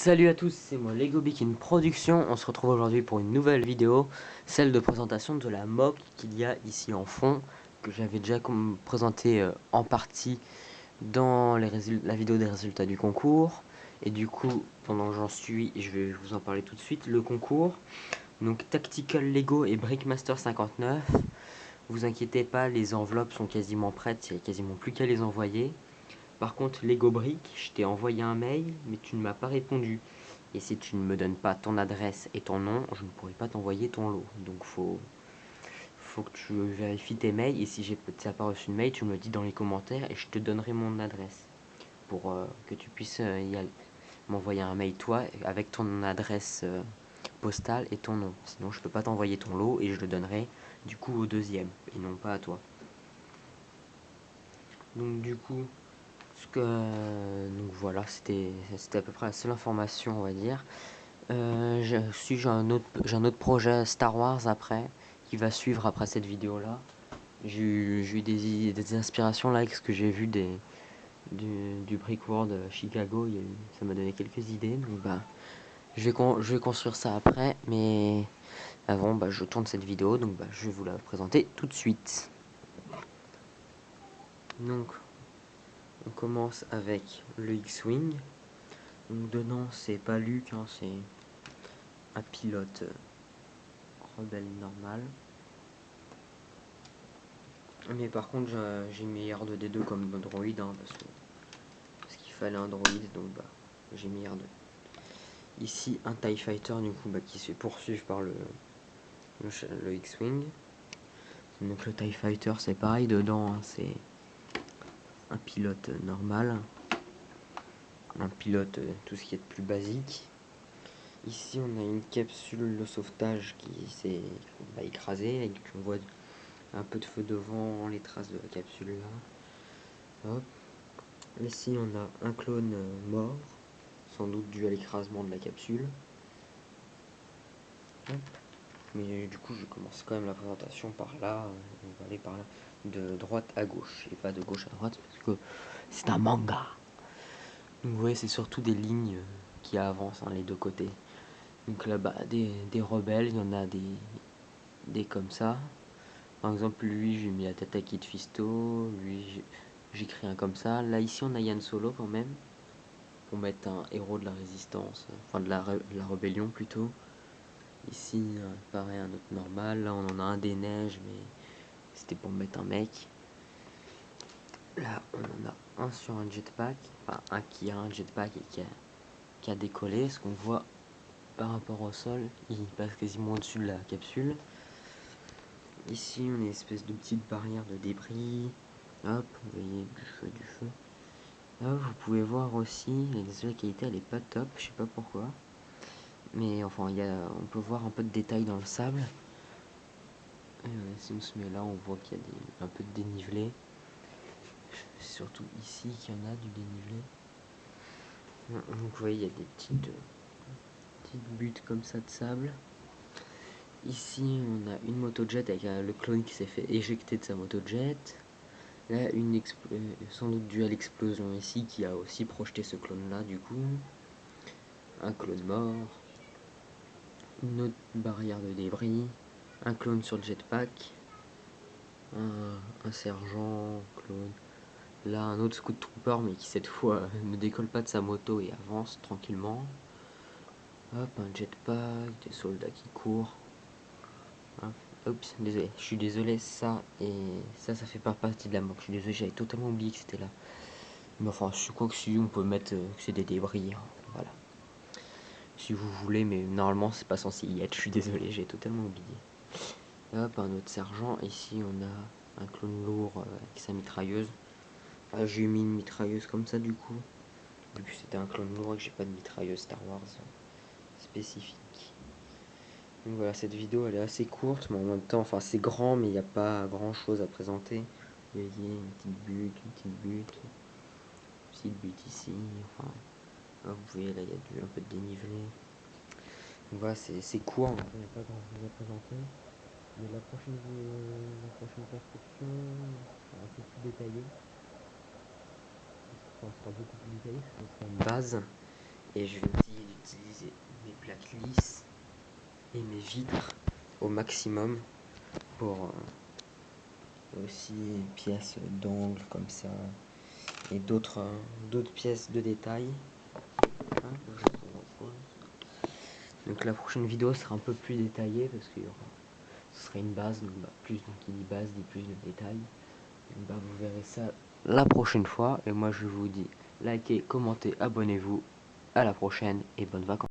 Salut à tous, c'est moi Lego Bikin Production. On se retrouve aujourd'hui pour une nouvelle vidéo, celle de présentation de la mock qu'il y a ici en fond, que j'avais déjà présenté en partie dans la vidéo des résultats du concours. Et du coup, pendant que j'en suis, je vais vous en parler tout de suite. Le concours, donc Tactical Lego et Brickmaster 59. Vous inquiétez pas, les enveloppes sont quasiment prêtes, il n'y a quasiment plus qu'à les envoyer. Par contre, Lego Brick, je t'ai envoyé un mail, mais tu ne m'as pas répondu. Et si tu ne me donnes pas ton adresse et ton nom, je ne pourrai pas t'envoyer ton lot. Donc faut que tu vérifies tes mails. Et si tu n'as pas reçu de mail, tu me le dis dans les commentaires et je te donnerai mon adresse. Pour que tu puisses m'envoyer un mail toi avec ton adresse postale et ton nom. Sinon je ne peux pas t'envoyer ton lot et je le donnerai du coup au deuxième et non pas à toi. Donc du coup... donc voilà, c'était à peu près la seule information, on va dire. J'ai un autre projet Star Wars après, qui va suivre après cette vidéo là. J'ai eu des inspirations là avec ce que j'ai vu du Brick World Chicago. Ça m'a donné quelques idées, donc bah je vais construire ça après, mais avant bah, je tourne cette vidéo, donc bah, je vais vous la présenter tout de suite. Donc on commence avec le X-Wing. Donc dedans c'est pas Luke, hein, c'est un pilote rebelle normal. Mais par contre j'ai mis R2D2 comme droïde, hein, parce qu'il fallait un droïde, donc bah j'ai mis R2. Ici un TIE Fighter du coup bah, qui se fait poursuivre par le X-Wing. Donc le TIE Fighter c'est pareil, dedans hein, c'est un pilote normal. Un pilote tout ce qui est de plus basique. Ici on a une capsule de sauvetage qui s'est écrasée, et on voit un peu de feu devant, les traces de la capsule là. Hop. Ici on a un clone mort, sans doute dû à l'écrasement de la capsule. Hop. Mais du coup je commence quand même la présentation par là, on va aller par là, de droite à gauche, et pas de gauche à droite, parce que c'est un manga. Donc vous voyez c'est surtout des lignes qui avancent hein, les deux côtés. Donc là-bas des rebelles, il y en a des comme ça. Par exemple lui j'ai mis la tête à Kit Fisto, lui j'ai créé un comme ça. Là ici on a Yann Solo quand même, pour mettre un héros de la résistance, enfin de la rébellion plutôt. Ici pareil un autre normal, là on en a un des neiges mais c'était pour mettre un mec. Là on en a un sur un jetpack, enfin un qui a un jetpack et qui a décollé. Ce qu'on voit par rapport au sol, il passe quasiment au-dessus de la capsule. Ici on a une espèce de petite barrière de débris. Hop, vous voyez du feu. Là vous pouvez voir aussi, la qualité elle est pas top, je sais pas pourquoi. Mais enfin on peut voir un peu de détails dans le sable. Si on se met là on voit qu'il y a un peu de dénivelé. C'est surtout ici qu'il y en a du dénivelé. Donc vous voyez il y a des petites buttes comme ça de sable. Ici on a une motojet avec le clone qui s'est fait éjecter de sa motojet. Là sans doute dû à l'explosion ici qui a aussi projeté ce clone là du coup. Un clone mort. Une autre barrière de débris. Un clone sur le jetpack. Un sergent clone. Là un autre scout trooper mais qui cette fois ne décolle pas de sa moto et avance tranquillement. Hop, un jetpack, des soldats qui courent. Oups, désolé, je suis désolé, ça fait pas partie de la moque. Je suis désolé, j'avais totalement oublié que c'était là. Mais enfin, je crois que si on peut mettre que c'est des débris, hein, voilà. Si vous voulez, mais normalement c'est pas censé y être. Je suis désolé, j'ai totalement oublié. Hop, un autre sergent. Ici, on a un clone lourd avec sa mitrailleuse. J'ai mis une mitrailleuse comme ça du coup. Vu que c'était un clone lourd et que j'ai pas de mitrailleuse Star Wars spécifique. Donc voilà, cette vidéo elle est assez courte, mais en même temps, enfin c'est grand, mais il n'y a pas grand chose à présenter. Vous voyez, une petite butte ici, enfin, là, vous voyez là il y a un peu de dénivelé. Donc voilà, c'est court, il n'y a pas grand chose à présenter. Mais la prochaine construction sera un peu plus détaillée. Enfin, sera beaucoup plus détaillée, ce sera une base. Et je vais essayer plaques lisses et mes vitres au maximum pour aussi pièces d'angle comme ça et d'autres pièces de détail. Donc la prochaine vidéo sera un peu plus détaillée parce que ce sera une base, donc plus, donc qui dit base dit plus de détails. Donc, vous verrez ça la prochaine fois et moi je vous dis likez, commentez, abonnez-vous. À la prochaine et bonnes vacances.